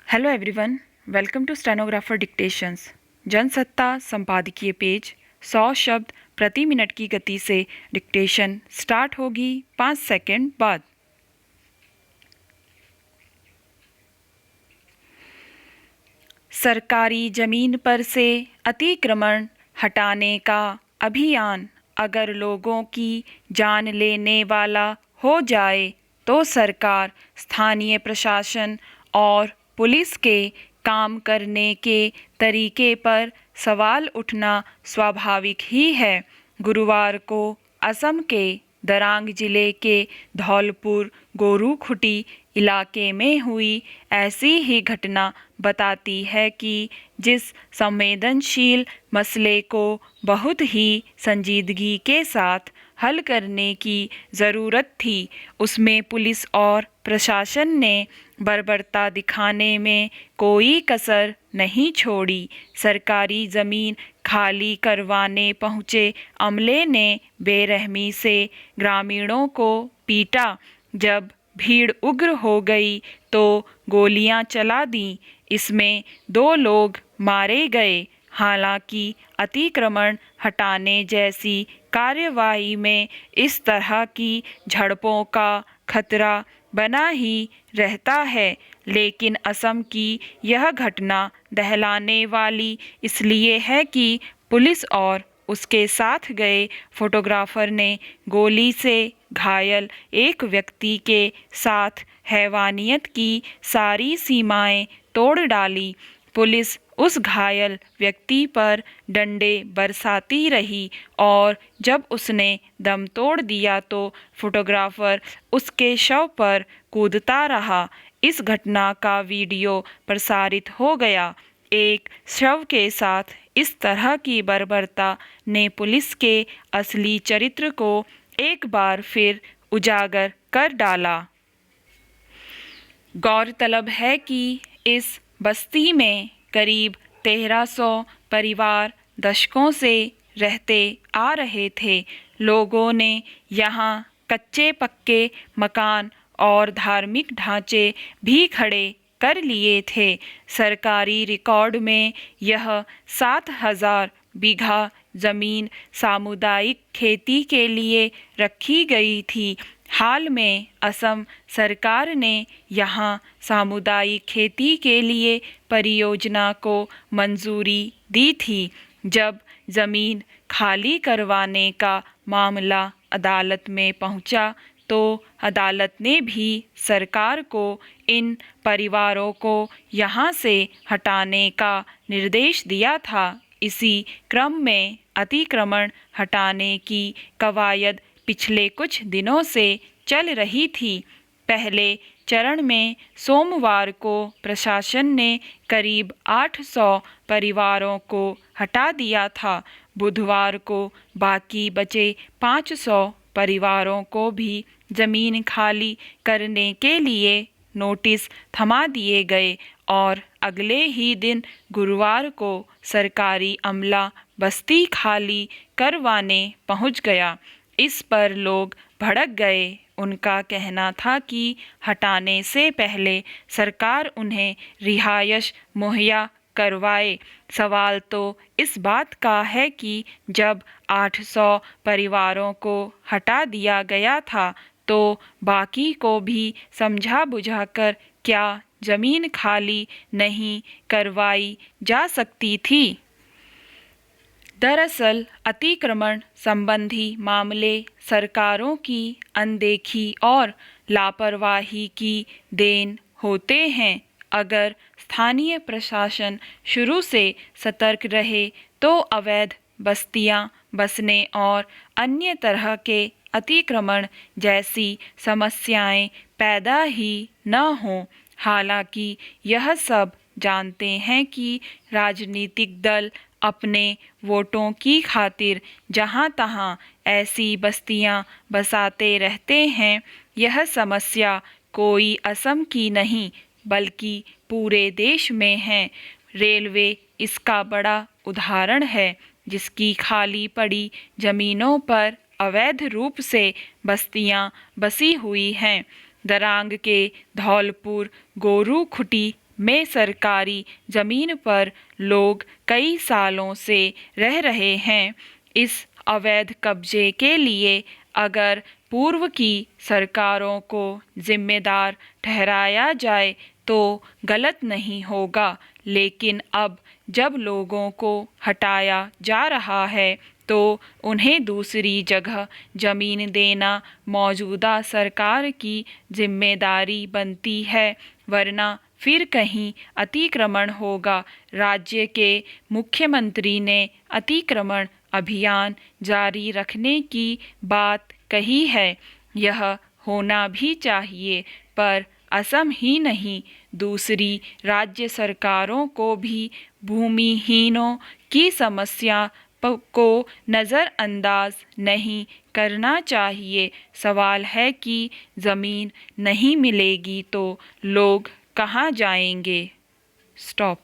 Hello everyone, welcome to stenographer dictations. Jansatta संपादकीय page 100 शब्द प्रति मिनट की गति से डिक्टेशन स्टार्ट होगी 5 सेकंड बाद। सरकारी जमीन पर से अतिक्रमण हटाने का अभियान अगर लोगों की जान लेने वाला हो जाए तो सरकार, स्थानीय प्रशासन और पुलिस के काम करने के तरीके पर सवाल उठना स्वाभाविक ही है। गुरुवार को असम के दरांग जिले के धौलपुर गोरुखुटी इलाके में हुई ऐसी ही घटना बताती है कि जिस संवेदनशील मसले को बहुत ही संजीदगी के साथ हल करने की ज़रूरत थी, उसमें पुलिस और प्रशासन ने बर्बरता दिखाने में कोई कसर नहीं छोड़ी। सरकारी ज़मीन खाली करवाने पहुंचे अमले ने बेरहमी से ग्रामीणों को पीटा। जब भीड़ उग्र हो गई तो गोलियां चला दी। इसमें 2 लोग मारे गए। हालांकि अतिक्रमण हटाने जैसी कार्यवाही में इस तरह की झड़पों का खतरा बना ही रहता है, लेकिन असम की यह घटना दहलाने वाली इसलिए है कि पुलिस और उसके साथ गए फोटोग्राफर ने गोली से घायल एक व्यक्ति के साथ हैवानियत की सारी सीमाएं तोड़ डाली। पुलिस उस घायल व्यक्ति पर डंडे बरसाती रही और जब उसने दम तोड़ दिया तो फोटोग्राफर उसके शव पर कूदता रहा। इस घटना का वीडियो प्रसारित हो गया। एक शव के साथ इस तरह की बर्बरता ने पुलिस के असली चरित्र को एक बार फिर उजागर कर डाला। गौरतलब है कि इस बस्ती में करीब 1300 परिवार दशकों से रहते आ रहे थे। लोगों ने यहाँ कच्चे पक्के मकान और धार्मिक ढांचे भी खड़े कर लिए थे। सरकारी रिकॉर्ड में यह 7000 बीघा जमीन सामुदायिक खेती के लिए रखी गई थी। हाल में असम सरकार ने यहाँ सामुदायिक खेती के लिए परियोजना को मंजूरी दी थी। जब जमीन खाली करवाने का मामला अदालत में पहुंचा तो अदालत ने भी सरकार को इन परिवारों को यहाँ से हटाने का निर्देश दिया था। इसी क्रम में अतिक्रमण हटाने की कवायद पिछले कुछ दिनों से चल रही थी। पहले चरण में सोमवार को प्रशासन ने करीब 800 परिवारों को हटा दिया था। बुधवार को बाकी बचे 500 परिवारों को भी जमीन खाली करने के लिए नोटिस थमा दिए गए और अगले ही दिन गुरुवार को सरकारी अमला बस्ती खाली करवाने पहुंच गया। इस पर लोग भड़क गए। उनका कहना था कि हटाने से पहले सरकार उन्हें रिहायश मुहैया करवाए। सवाल तो इस बात का है कि जब 800 परिवारों को हटा दिया गया था तो बाकी को भी समझा बुझाकर क्या जमीन खाली नहीं करवाई जा सकती थी? दरअसल अतिक्रमण संबंधी मामले सरकारों की अनदेखी और लापरवाही की देन होते हैं। अगर स्थानीय प्रशासन शुरू से सतर्क रहे तो अवैध बस्तियां बसने और अन्य तरह के अतिक्रमण जैसी समस्याएं पैदा ही न हों। हालांकि यह सब जानते हैं कि राजनीतिक दल अपने वोटों की खातिर जहां तहां ऐसी बस्तियां बसाते रहते हैं। यह समस्या कोई असम की नहीं बल्कि पूरे देश में है। रेलवे इसका बड़ा उदाहरण है, जिसकी खाली पड़ी जमीनों पर अवैध रूप से बस्तियां बसी हुई हैं। दरांग के धौलपुर गोरुखुटी में सरकारी ज़मीन पर लोग कई सालों से रह रहे हैं। इस अवैध कब्जे के लिए अगर पूर्व की सरकारों को जिम्मेदार ठहराया जाए तो गलत नहीं होगा, लेकिन अब जब लोगों को हटाया जा रहा है तो उन्हें दूसरी जगह ज़मीन देना मौजूदा सरकार की जिम्मेदारी बनती है, वरना फिर कहीं अतिक्रमण होगा। राज्य के मुख्यमंत्री ने अतिक्रमण अभियान जारी रखने की बात कही है। यह होना भी चाहिए, पर असम ही नहीं, दूसरी राज्य सरकारों को भी भूमिहीनों की समस्या को नज़रअंदाज नहीं करना चाहिए। सवाल है कि ज़मीन नहीं मिलेगी तो लोग कहाँ जाएंगे। स्टॉप।